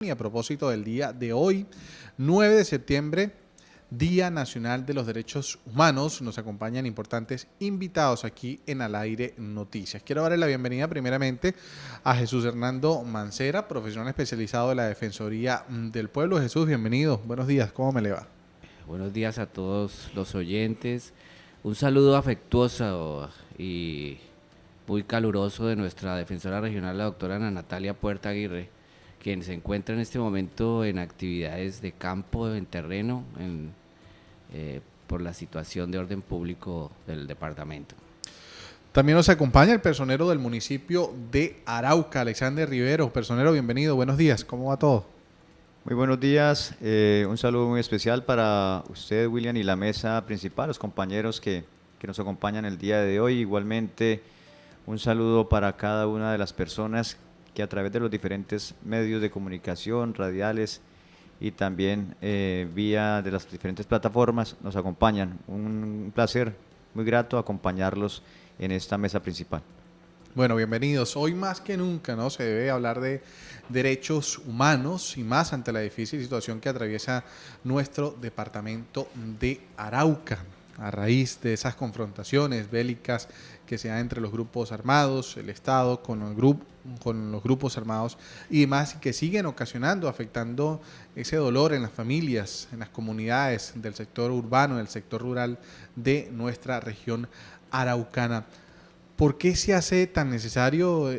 Y a propósito del día de hoy, 9 de septiembre, Día Nacional de los Derechos Humanos, nos acompañan importantes invitados aquí en Al Aire Noticias. Quiero darle la bienvenida primeramente a Jesús Hernando Mancera, profesional especializado de la Defensoría del Pueblo. Jesús, bienvenido. Buenos días, ¿cómo me le va? Buenos días a todos los oyentes. Un saludo afectuoso y muy caluroso de nuestra defensora regional, la doctora Ana Natalia Puerta Aguirre, quien se encuentra en este momento en actividades de campo, en terreno, por la situación de orden público del departamento. También nos acompaña el personero del municipio de Arauca, Alexander Rivero. Personero, bienvenido. Buenos días, ¿cómo va todo? Muy buenos días, un saludo muy especial para usted, William, y la mesa principal, los compañeros que nos acompañan el día de hoy. Igualmente, un saludo para cada una de las personas que a través de los diferentes medios de comunicación, radiales y también vía de las diferentes plataformas nos acompañan. Un placer muy grato acompañarlos en esta mesa principal. Bueno, bienvenidos. Hoy más que nunca, ¿no? Se debe hablar de derechos humanos y más ante la difícil situación que atraviesa nuestro departamento de Arauca a raíz de esas confrontaciones bélicas que se dan entre los grupos armados, el Estado con los grupos armados y demás, que siguen ocasionando, afectando ese dolor en las familias, en las comunidades del sector urbano, del sector rural de nuestra región araucana. ¿Por qué se hace tan necesario,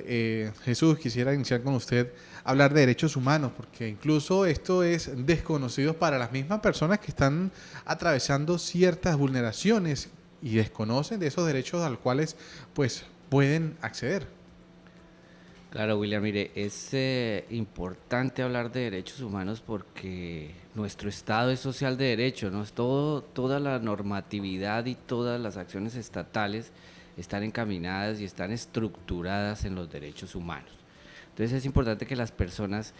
Jesús, quisiera iniciar con usted, hablar de derechos humanos? Porque incluso esto es desconocido para las mismas personas que están atravesando ciertas vulneraciones y desconocen de esos derechos a los cuales pues, pueden acceder. Claro, William, mire, es importante hablar de derechos humanos porque nuestro Estado es social de derecho, ¿no? Toda la normatividad y todas las acciones estatales están encaminadas y están estructuradas en los derechos humanos. Entonces es importante que las personas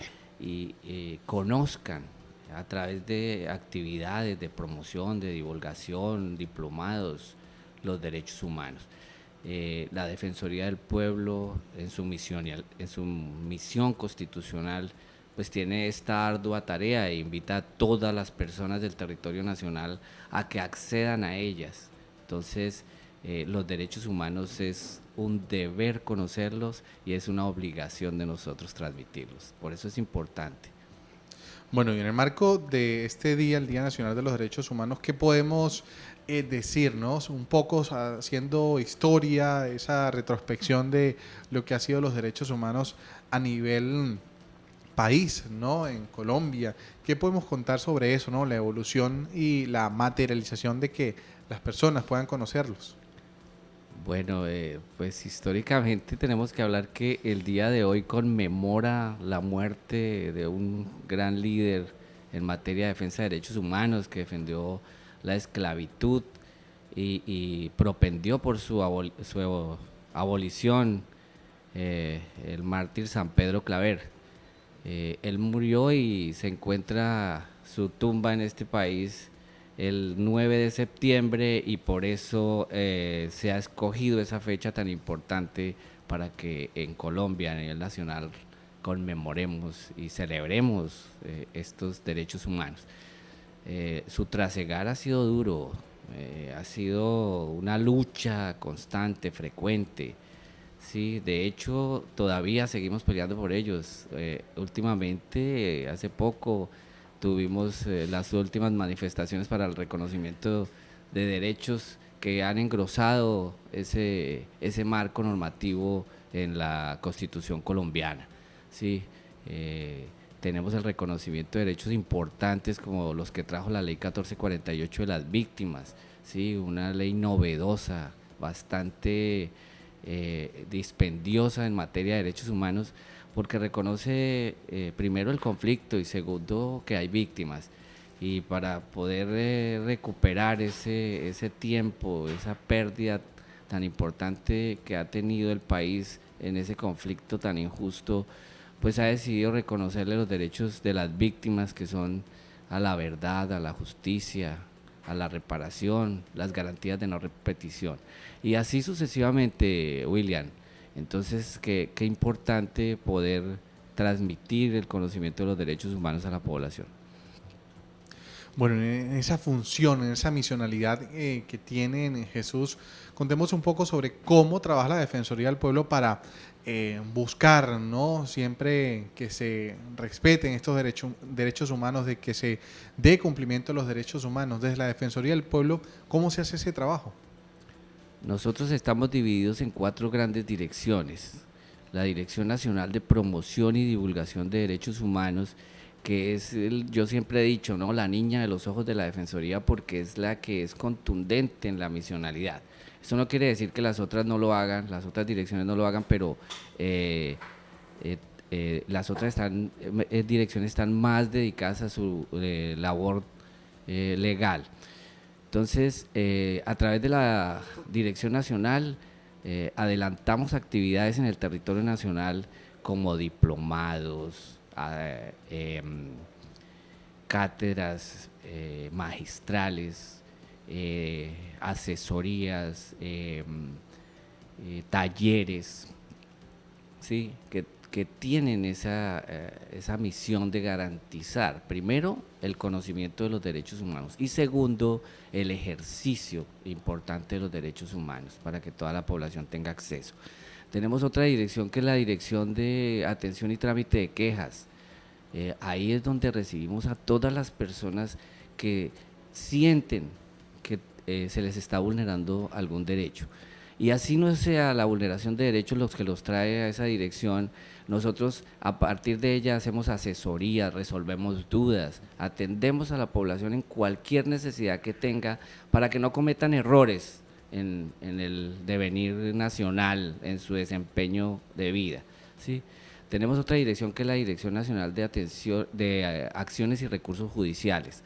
conozcan a través de actividades de promoción, de divulgación, diplomados, los derechos humanos. La Defensoría del Pueblo en su misión constitucional pues tiene esta ardua tarea e invita a todas las personas del territorio nacional a que accedan a ellas. Entonces, los derechos humanos es un deber conocerlos y es una obligación de nosotros transmitirlos. Por eso es importante. Bueno, y en el marco de este día, el Día Nacional de los Derechos Humanos, ¿qué podemos decirnos? Un poco haciendo historia, esa retrospección de lo que ha sido los derechos humanos a nivel país, ¿no? En Colombia. ¿Qué podemos contar sobre eso, ¿no? La evolución y la materialización de que las personas puedan conocerlos. Bueno, pues históricamente tenemos que hablar que el día de hoy conmemora la muerte de un gran líder en materia de defensa de derechos humanos que defendió la esclavitud y propendió por su abolición, el mártir San Pedro Claver. Él murió y se encuentra su tumba en este país el 9 de septiembre y por eso se ha escogido esa fecha tan importante para que en Colombia a nivel nacional conmemoremos y celebremos estos derechos humanos. Su trasegar ha sido duro, ha sido una lucha constante, frecuente. Sí, de hecho todavía seguimos peleando por ellos. Últimamente, hace poco, tuvimos las últimas manifestaciones para el reconocimiento de derechos que han engrosado ese marco normativo en la Constitución colombiana. Sí, tenemos el reconocimiento de derechos importantes como los que trajo la Ley 1448 de las víctimas, sí, una ley novedosa, bastante dispendiosa en materia de derechos humanos, porque reconoce primero el conflicto y segundo que hay víctimas, y para poder recuperar ese tiempo, esa pérdida tan importante que ha tenido el país en ese conflicto tan injusto, pues ha decidido reconocerle los derechos de las víctimas, que son a la verdad, a la justicia, a la reparación, las garantías de no repetición. Y así sucesivamente, William. Entonces, qué importante poder transmitir el conocimiento de los derechos humanos a la población. Bueno, en esa función, en esa misionalidad que tienen, Jesús, contemos un poco sobre cómo trabaja la Defensoría del Pueblo para buscar, ¿no?, siempre que se respeten estos derechos humanos, de que se dé cumplimiento a los derechos humanos. Desde la Defensoría del Pueblo, ¿cómo se hace ese trabajo? Nosotros estamos divididos en 4 grandes direcciones. La Dirección Nacional de Promoción y Divulgación de Derechos Humanos, que es, yo siempre he dicho, ¿no?, la niña de los ojos de la Defensoría, porque es la que es contundente en la misionalidad. Eso no quiere decir que las otras no lo hagan, las otras direcciones no lo hagan, pero las otras direcciones están más dedicadas a su labor legal. Entonces, a través de la Dirección Nacional, adelantamos actividades en el territorio nacional como diplomados, cátedras magistrales, asesorías, talleres, ¿sí?, que tienen esa misión de garantizar, primero, el conocimiento de los derechos humanos y segundo, el ejercicio importante de los derechos humanos para que toda la población tenga acceso. Tenemos otra dirección que es la Dirección de Atención y Trámite de Quejas. Ahí es donde recibimos a todas las personas que sienten que se les está vulnerando algún derecho. Y así no sea la vulneración de derechos los que los trae a esa dirección, nosotros a partir de ella hacemos asesorías, resolvemos dudas, atendemos a la población en cualquier necesidad que tenga para que no cometan errores en el devenir nacional, en su desempeño de vida, ¿sí? Tenemos otra dirección que es la Dirección Nacional de Acciones y Recursos Judiciales.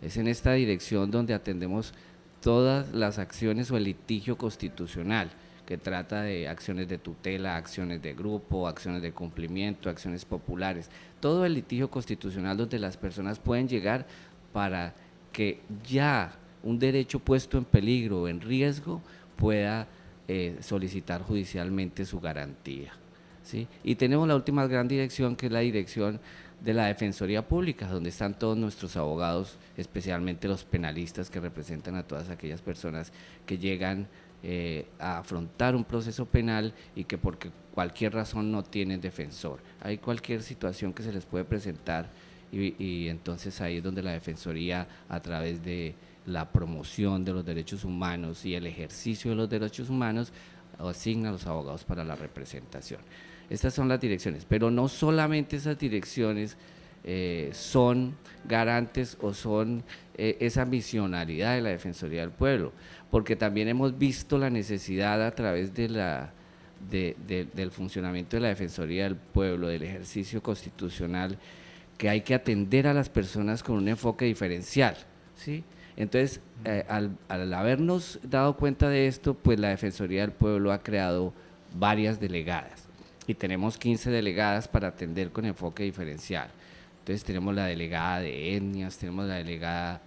Es en esta dirección donde atendemos todas las acciones o el litigio constitucional, que trata de acciones de tutela, acciones de grupo, acciones de cumplimiento, acciones populares, todo el litigio constitucional donde las personas pueden llegar para que ya un derecho puesto en peligro o en riesgo pueda solicitar judicialmente su garantía, ¿sí? Y tenemos la última gran dirección, que es la dirección de la Defensoría Pública, donde están todos nuestros abogados, especialmente los penalistas que representan a todas aquellas personas que llegan a afrontar un proceso penal y que por cualquier razón no tienen defensor. Hay cualquier situación que se les puede presentar y entonces ahí es donde la Defensoría, a través de la promoción de los derechos humanos y el ejercicio de los derechos humanos, asigna a los abogados para la representación. Estas son las direcciones, pero no solamente esas direcciones son garantes o son esa misionalidad de la Defensoría del Pueblo, porque también hemos visto la necesidad a través de del funcionamiento de la Defensoría del Pueblo, del ejercicio constitucional, que hay que atender a las personas con un enfoque diferencial, ¿sí? Entonces, al habernos dado cuenta de esto, pues la Defensoría del Pueblo ha creado varias delegadas y tenemos 15 delegadas para atender con enfoque diferencial. Entonces tenemos la delegada de etnias, tenemos la delegada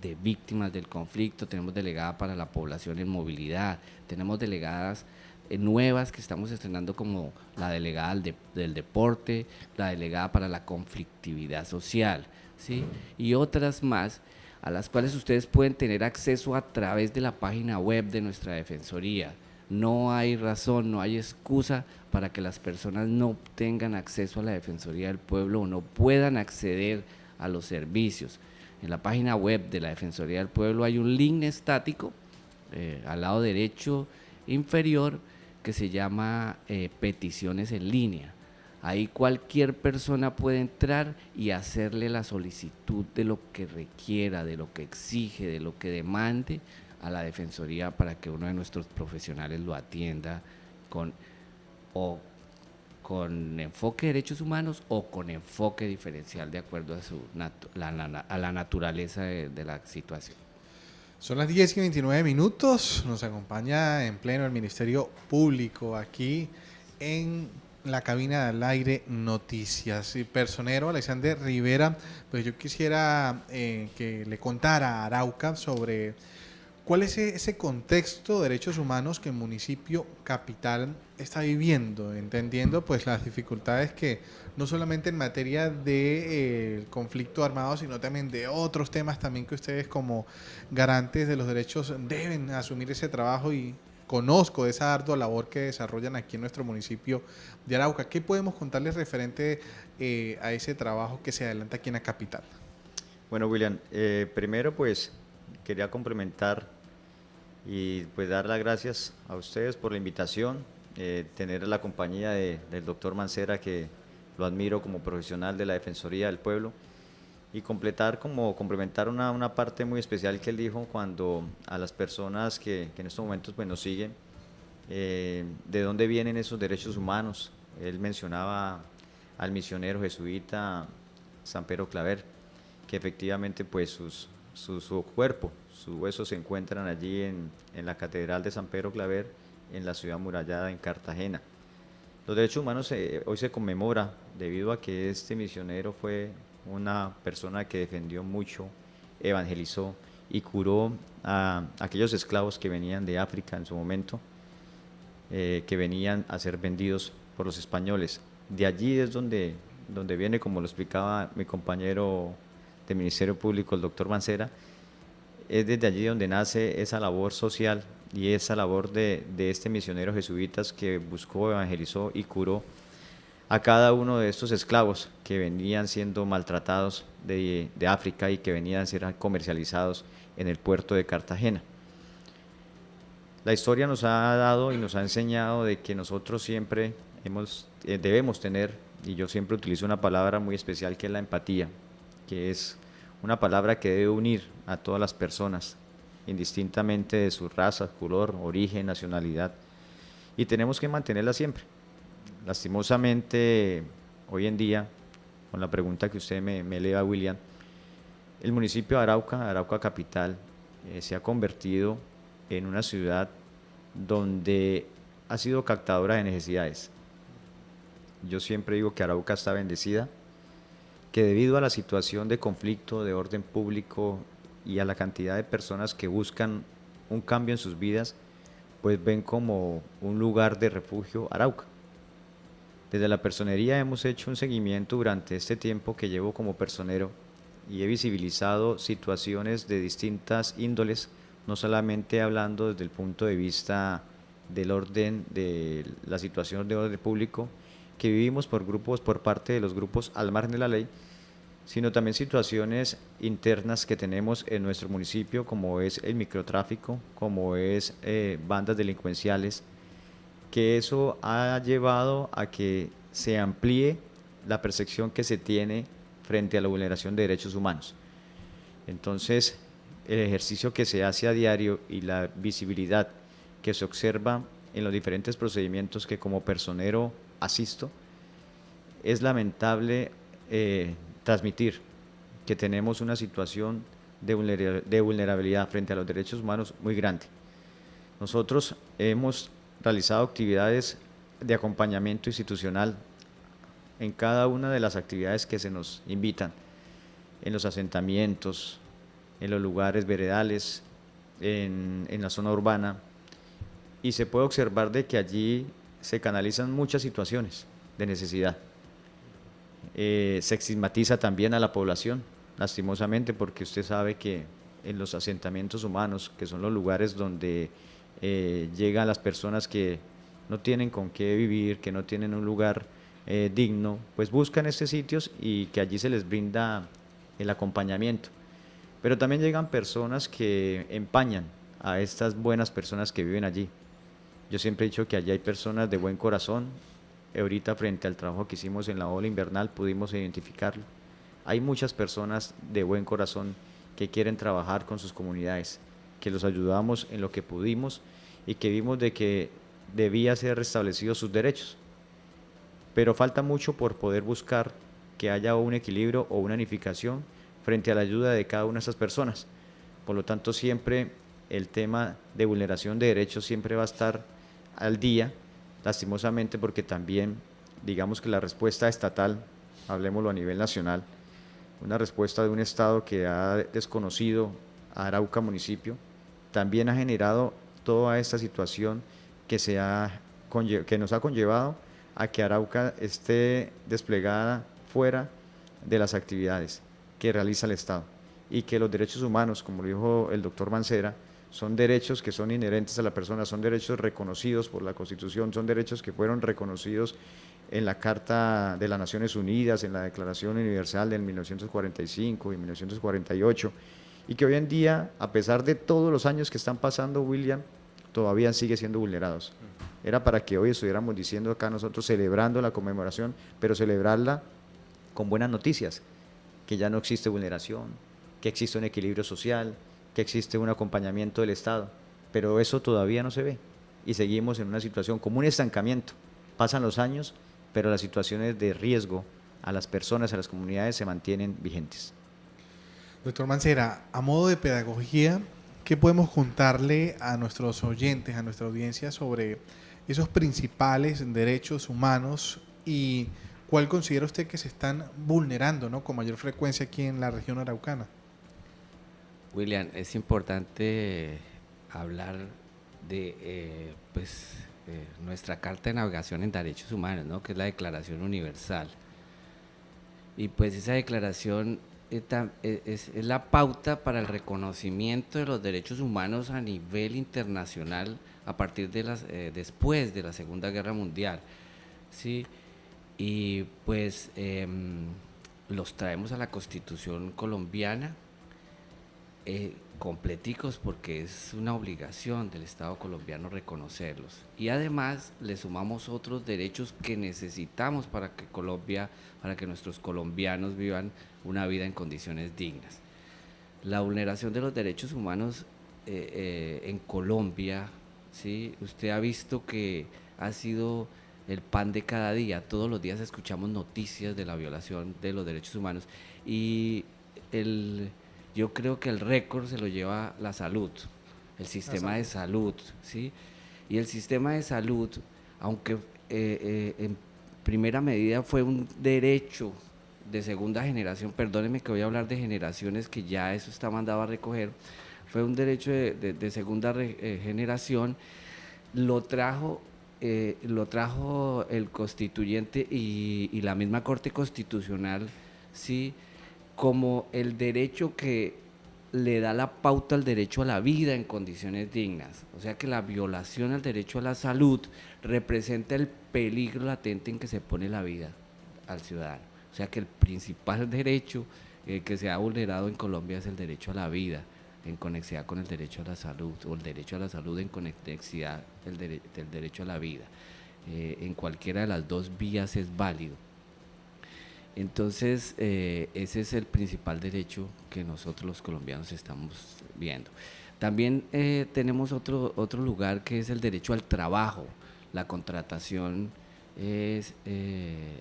de víctimas del conflicto, tenemos delegada para la población en movilidad, tenemos delegadas nuevas que estamos estrenando como la delegada del deporte, la delegada para la conflictividad social, ¿sí? Y otras más a las cuales ustedes pueden tener acceso a través de la página web de nuestra Defensoría. No hay razón, no hay excusa para que las personas no tengan acceso a la Defensoría del Pueblo o no puedan acceder a los servicios. En la página web de la Defensoría del Pueblo hay un link estático al lado derecho inferior que se llama peticiones en línea. Ahí cualquier persona puede entrar y hacerle la solicitud de lo que requiera, de lo que exige, de lo que demande a la Defensoría para que uno de nuestros profesionales lo atienda con enfoque de derechos humanos o con enfoque diferencial de acuerdo a la naturaleza de la situación. Son las 10:29 minutos, nos acompaña en pleno el Ministerio Público aquí en la cabina del aire Noticias. Y personero Alexander Rivera, pues yo quisiera que le contara a Arauca sobre ¿Cuál es ese contexto de derechos humanos que el municipio capital está viviendo? Entendiendo pues las dificultades que no solamente en materia de conflicto armado, sino también de otros temas también que ustedes como garantes de los derechos deben asumir ese trabajo y conozco de esa ardua labor que desarrollan aquí en nuestro municipio de Arauca. ¿Qué podemos contarles referente a ese trabajo que se adelanta aquí en la capital? Bueno, William, primero pues quería complementar y pues dar las gracias a ustedes por la invitación, tener la compañía del doctor Mancera, que lo admiro como profesional de la Defensoría del Pueblo, y complementar una parte muy especial que él dijo cuando a las personas que en estos momentos pues, nos siguen, de dónde vienen esos derechos humanos. Él mencionaba al misionero jesuita San Pedro Claver, que efectivamente pues su cuerpo, sus huesos se encuentran allí en la Catedral de San Pedro Claver, en la ciudad amurallada en Cartagena. Los derechos humanos hoy se conmemora debido a que este misionero fue una persona que defendió mucho, evangelizó y curó a aquellos esclavos que venían de África en su momento, que venían a ser vendidos por los españoles. De allí es donde viene, como lo explicaba mi compañero del Ministerio Público, el doctor Mancera, es desde allí donde nace esa labor social y esa labor de este misionero jesuitas que buscó, evangelizó y curó a cada uno de estos esclavos que venían siendo maltratados de África y que venían a ser comercializados en el puerto de Cartagena. La historia nos ha dado y nos ha enseñado de que nosotros siempre debemos tener, y yo siempre utilizo una palabra muy especial que es la empatía, que es una palabra que debe unir a todas las personas, indistintamente de su raza, color, origen, nacionalidad, y tenemos que mantenerla siempre. Lastimosamente, hoy en día, con la pregunta que usted me eleva, William, el municipio de Arauca capital, se ha convertido en una ciudad donde ha sido captadora de necesidades. Yo siempre digo que Arauca está bendecida, que debido a la situación de conflicto, de orden público y a la cantidad de personas que buscan un cambio en sus vidas, pues ven como un lugar de refugio Arauca. Desde la personería hemos hecho un seguimiento durante este tiempo que llevo como personero y he visibilizado situaciones de distintas índoles, no solamente hablando desde el punto de vista del orden, de la situación de orden público que vivimos por parte de los grupos al margen de la ley, sino también situaciones internas que tenemos en nuestro municipio, como es el microtráfico, como es bandas delincuenciales, que eso ha llevado a que se amplíe la percepción que se tiene frente a la vulneración de derechos humanos. Entonces, el ejercicio que se hace a diario y la visibilidad que se observa en los diferentes procedimientos que como personero asisto, es lamentable transmitir que tenemos una situación de vulnerabilidad frente a los derechos humanos muy grande. Nosotros hemos realizado actividades de acompañamiento institucional en cada una de las actividades que se nos invitan, en los asentamientos, en los lugares veredales, en la zona urbana, y se puede observar de que allí se canalizan muchas situaciones de necesidad. Se estigmatiza también a la población, lastimosamente, porque usted sabe que en los asentamientos humanos, que son los lugares donde llegan las personas que no tienen con qué vivir, que no tienen un lugar digno, pues buscan estos sitios y que allí se les brinda el acompañamiento. Pero también llegan personas que empañan a estas buenas personas que viven allí. Yo siempre he dicho que allí hay personas de buen corazón. Ahorita frente al trabajo que hicimos en la ola invernal pudimos identificarlo. Hay muchas personas de buen corazón que quieren trabajar con sus comunidades, que los ayudamos en lo que pudimos y que vimos de que debía ser restablecidos sus derechos. Pero falta mucho por poder buscar que haya un equilibrio o una unificación frente a la ayuda de cada una de esas personas. Por lo tanto, siempre el tema de vulneración de derechos siempre va a estar al día, lastimosamente, porque también, digamos que la respuesta estatal, hablemoslo a nivel nacional, una respuesta de un Estado que ha desconocido a Arauca municipio, también ha generado toda esta situación que nos ha conllevado a que Arauca esté desplegada fuera de las actividades que realiza el Estado y que los derechos humanos, como lo dijo el doctor Mancera, son derechos que son inherentes a la persona, son derechos reconocidos por la Constitución, son derechos que fueron reconocidos en la Carta de las Naciones Unidas, en la Declaración Universal del 1945 y 1948, y que hoy en día, a pesar de todos los años que están pasando, William, todavía sigue siendo vulnerados. Era para que hoy estuviéramos diciendo acá nosotros, celebrando la conmemoración, pero celebrarla con buenas noticias, que ya no existe vulneración, que existe un equilibrio social, que existe un acompañamiento del Estado, pero eso todavía no se ve y seguimos en una situación como un estancamiento. Pasan los años, pero las situaciones de riesgo a las personas, a las comunidades se mantienen vigentes. Doctor Mancera, a modo de pedagogía, ¿qué podemos contarle a nuestros oyentes, a nuestra audiencia sobre esos principales derechos humanos y cuál considera usted que se están vulnerando, ¿no?, con mayor frecuencia aquí en la región araucana? William, es importante hablar de nuestra Carta de Navegación en Derechos Humanos, ¿no?, que es la Declaración Universal. Y pues esa declaración es la pauta para el reconocimiento de los derechos humanos a nivel internacional a partir de después de la Segunda Guerra Mundial, ¿sí? Y pues los traemos a la Constitución colombiana completicos, porque es una obligación del Estado colombiano reconocerlos, y además le sumamos otros derechos que necesitamos para que nuestros colombianos vivan una vida en condiciones dignas. La vulneración de los derechos humanos en Colombia, ¿sí?, usted ha visto que ha sido el pan de cada día. Todos los días escuchamos noticias de la violación de los derechos humanos, y yo creo que el récord se lo lleva la salud, el sistema de salud, ¿sí? Y el sistema de salud, aunque en primera medida fue un derecho de segunda generación, perdónenme que voy a hablar de generaciones, que ya eso está mandado a recoger, fue un derecho de segunda generación, lo trajo el constituyente y la misma Corte Constitucional, ¿sí?, como el derecho que le da la pauta al derecho a la vida en condiciones dignas. O sea que la violación al derecho a la salud representa el peligro latente en que se pone la vida al ciudadano. O sea que el principal derecho que se ha vulnerado en Colombia es el derecho a la vida, en conexidad con el derecho a la salud, o el derecho a la salud en conexidad del derecho a la vida. En cualquiera de las dos vías es válido. Entonces, ese es el principal derecho que nosotros los colombianos estamos viendo. También tenemos otro lugar, que es el derecho al trabajo. La contratación es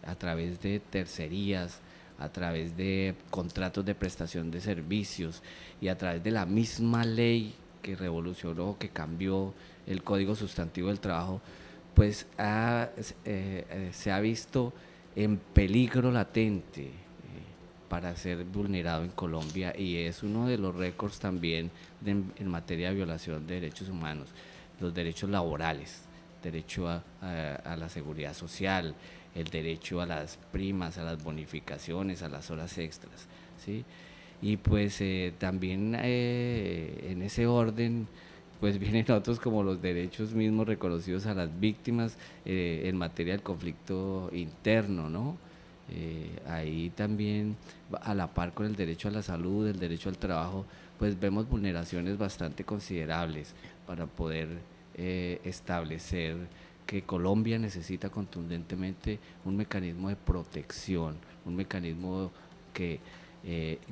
a través de tercerías, a través de contratos de prestación de servicios y a través de la misma ley que revolucionó, que cambió el Código Sustantivo del Trabajo, pues se ha visto en peligro latente para ser vulnerado en Colombia, y es uno de los récords también en materia de violación de derechos humanos, los derechos laborales, derecho a la seguridad social, el derecho a las primas, a las bonificaciones, a las horas extras, ¿sí? Y pues también en ese orden pues vienen otros, como los derechos mismos reconocidos a las víctimas en materia del conflicto interno, ¿no? Ahí también, a la par con el derecho a la salud, el derecho al trabajo, pues vemos vulneraciones bastante considerables para poder establecer que Colombia necesita contundentemente un mecanismo de protección, un mecanismo que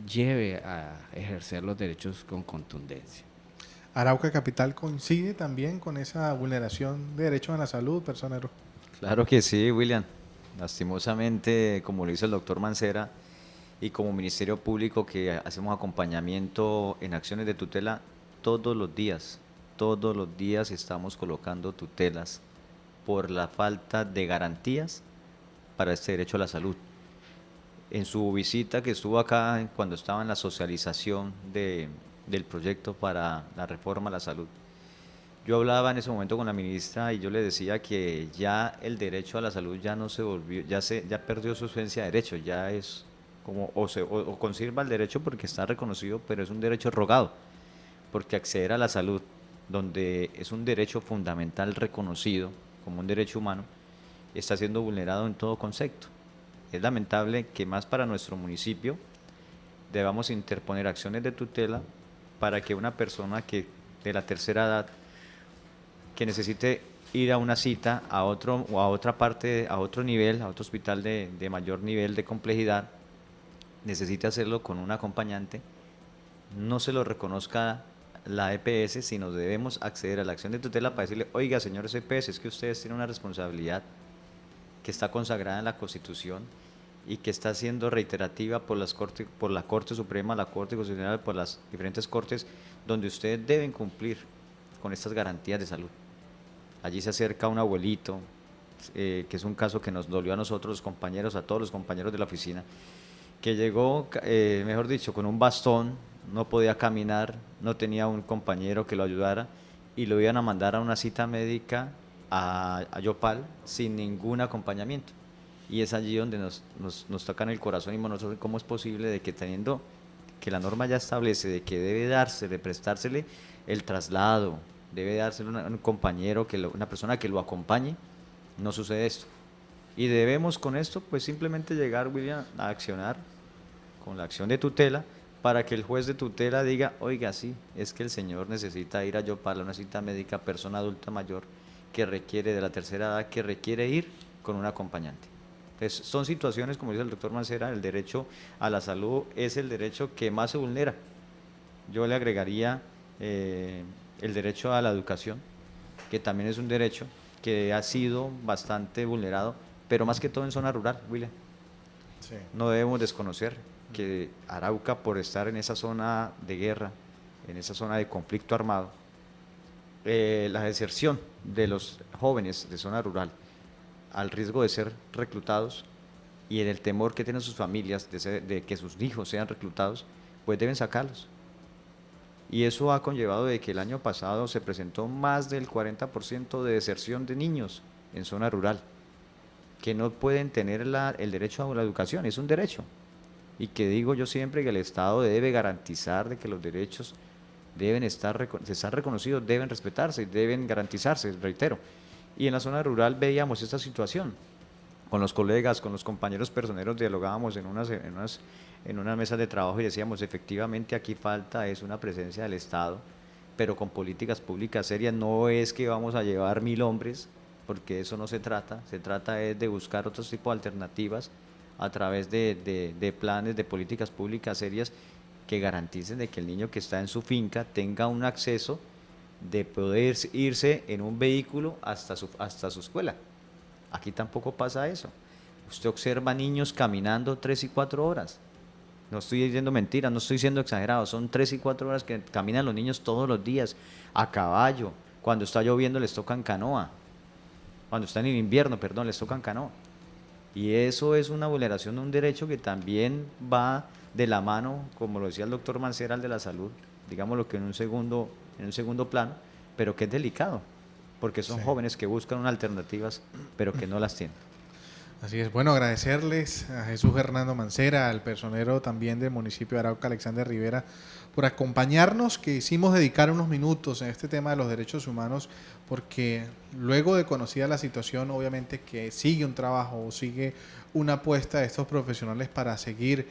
lleve a ejercer los derechos con contundencia. ¿Arauca Capital coincide también con esa vulneración de derechos a la salud, personero? Claro que sí, William. Lastimosamente, como lo dice el doctor Mancera, y como Ministerio Público, que hacemos acompañamiento en acciones de tutela todos los días estamos colocando tutelas por la falta de garantías para este derecho a la salud. En su visita que estuvo acá, cuando estaba en la socialización de del proyecto para la reforma a la salud. Yo hablaba en ese momento con la ministra y yo le decía que ya el derecho a la salud ya no se volvió, ya perdió su esencia de derecho, ya es como o conserva el derecho porque está reconocido, pero es un derecho rogado, porque acceder a la salud, donde es un derecho fundamental reconocido como un derecho humano, está siendo vulnerado en todo concepto. Es lamentable que más para nuestro municipio debamos interponer acciones de tutela para que una persona que de la tercera edad que necesite ir a una cita a otro o a otra parte, a otro nivel, a otro hospital de mayor nivel de complejidad, necesite hacerlo con un acompañante, no se lo reconozca la EPS, sino debemos acceder a la acción de tutela para decirle, oiga, señores EPS, es que ustedes tienen una responsabilidad que está consagrada en la Constitución y que está siendo reiterativa por la Corte Suprema, la Corte Constitucional, por las diferentes cortes, donde ustedes deben cumplir con estas garantías de salud. Allí se acerca un abuelito, que es un caso que nos dolió a nosotros, los compañeros, a todos los compañeros de la oficina, que llegó, mejor dicho, con un bastón, no podía caminar, no tenía un compañero que lo ayudara y lo iban a mandar a una cita médica a Yopal sin ningún acompañamiento. Y es allí donde nos tocan el corazón y nosotros cómo es posible de que teniendo que la norma ya establece de que debe dársele, prestársele el traslado, debe dársele un compañero, una persona que lo acompañe, no sucede esto. Y debemos con esto pues simplemente llegar, William, a accionar con la acción de tutela para que el juez de tutela diga, oiga, sí, es que el señor necesita ir a Yopal a una cita médica, persona adulta mayor que requiere de la tercera edad, que requiere ir con un acompañante. Entonces, son situaciones, como dice el doctor Mancera, el derecho a la salud es el derecho que más se vulnera. Yo le agregaría el derecho a la educación, que también es un derecho que ha sido bastante vulnerado, pero más que todo en zona rural, William. Sí. No debemos desconocer que Arauca, por estar en esa zona de guerra, en esa zona de conflicto armado, la deserción de los jóvenes de zona rural al riesgo de ser reclutados y en el temor que tienen sus familias de que sus hijos sean reclutados, pues deben sacarlos. Y eso ha conllevado de que el año pasado se presentó más del 40% de deserción de niños en zona rural, que no pueden tener el derecho a la educación, es un derecho. Y que digo yo siempre que el Estado debe garantizar de que los derechos deben estar reconocidos, deben respetarse, deben garantizarse, reitero. Y en la zona rural veíamos esta situación. Con los colegas, con los compañeros personeros dialogábamos en una mesa de trabajo y decíamos, efectivamente aquí falta es una presencia del Estado, pero con políticas públicas serias. No es que vamos a llevar 1000 hombres, porque eso no se trata es de buscar otros tipos de alternativas a través de planes, de políticas públicas serias que garanticen de que el niño que está en su finca tenga un acceso de poder irse en un vehículo hasta su escuela. Aquí tampoco pasa eso. Usted observa niños caminando 3 y 4 horas. No estoy diciendo mentiras, no estoy siendo exagerado, son 3 y 4 horas que caminan los niños todos los días, a caballo. Cuando está lloviendo les tocan canoa. Cuando están en invierno, perdón, les tocan canoa. Y eso es una vulneración de un derecho que también va de la mano, como lo decía el doctor Mancera, al de la salud, digámoslo que en un segundo plano, pero que es delicado, porque son jóvenes que buscan unas alternativas, pero que no las tienen. Así es, bueno, agradecerles a Jesús Hernando Mancera, al personero también del municipio de Arauca, Alexander Rivera, por acompañarnos, que hicimos dedicar unos minutos en este tema de los derechos humanos, porque luego de conocida la situación, obviamente que sigue un trabajo, sigue una apuesta de estos profesionales para seguir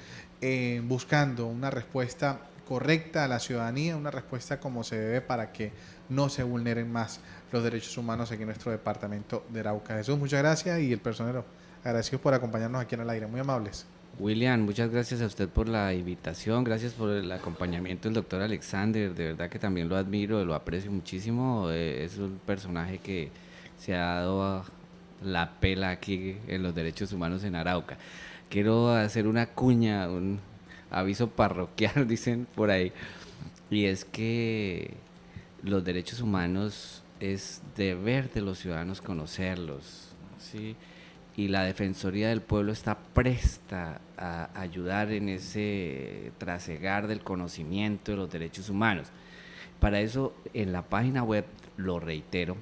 buscando una respuesta correcta a la ciudadanía, una respuesta como se debe para que no se vulneren más los derechos humanos aquí en nuestro departamento de Arauca. Jesús, muchas gracias, y el personero, agradecidos por acompañarnos aquí en el aire, muy amables. William, muchas gracias a usted por la invitación, gracias por el acompañamiento del doctor Alexander, de verdad que también lo admiro, lo aprecio muchísimo, es un personaje que se ha dado la pela aquí en los derechos humanos en Arauca. Quiero hacer una cuña, un aviso parroquial, dicen por ahí, y es que los derechos humanos es deber de los ciudadanos conocerlos, ¿sí? y la Defensoría del Pueblo está presta a ayudar en ese trasegar del conocimiento de los derechos humanos. Para eso, en la página web, lo reitero,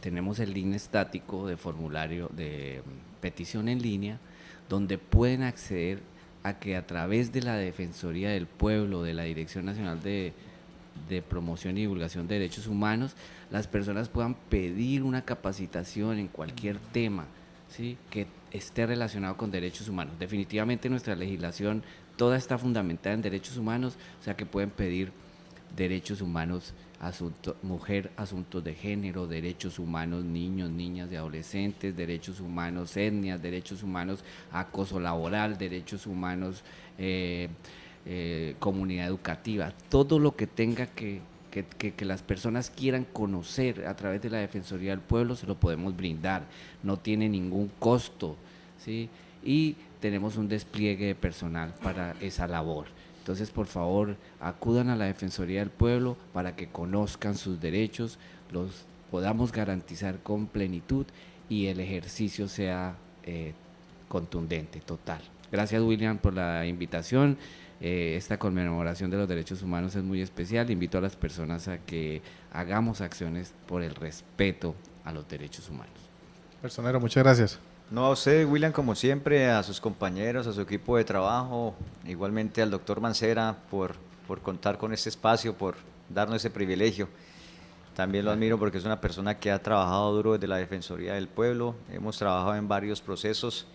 tenemos el link estático de formulario de petición en línea, donde pueden acceder a que a través de la Defensoría del Pueblo, de la Dirección Nacional de Promoción y Divulgación de Derechos Humanos, las personas puedan pedir una capacitación en cualquier tema, ¿sí?, que esté relacionado con derechos humanos. Definitivamente nuestra legislación toda está fundamentada en derechos humanos, o sea que pueden pedir derechos humanos, mujer, asuntos de género, derechos humanos, niños, niñas y adolescentes, derechos humanos, etnias, derechos humanos, acoso laboral, derechos humanos, comunidad educativa, todo lo que tenga que las personas quieran conocer a través de la Defensoría del Pueblo se lo podemos brindar, no tiene ningún costo, ¿sí? Y tenemos un despliegue de personal para esa labor. Entonces, por favor, acudan a la Defensoría del Pueblo para que conozcan sus derechos, los podamos garantizar con plenitud y el ejercicio sea contundente, total. Gracias, William, por la invitación. Esta conmemoración de los derechos humanos es muy especial. Invito a las personas a que hagamos acciones por el respeto a los derechos humanos. Personero, muchas gracias. No, a usted, William, como siempre, a sus compañeros, a su equipo de trabajo, igualmente al doctor Mancera por contar con este espacio, por darnos ese privilegio. También lo admiro porque es una persona que ha trabajado duro desde la Defensoría del Pueblo. Hemos trabajado en varios procesos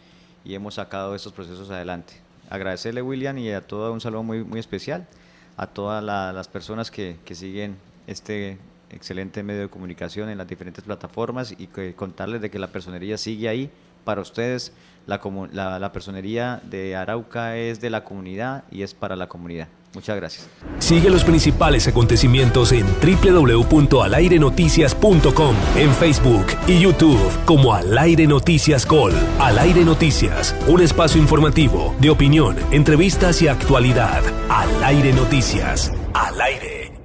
y hemos sacado estos procesos adelante. Agradecerle, William, y a todo un saludo muy, muy especial a todas las personas que siguen este excelente medio de comunicación en las diferentes plataformas y contarles de que la personería sigue ahí para ustedes. La personería de Arauca es de la comunidad y es para la comunidad. Muchas gracias. Sigue los principales acontecimientos en www.alairenoticias.com, en Facebook y YouTube como Al Aire Noticias Col. Al Aire Noticias, un espacio informativo de opinión, entrevistas y actualidad. Al Aire Noticias. Al aire.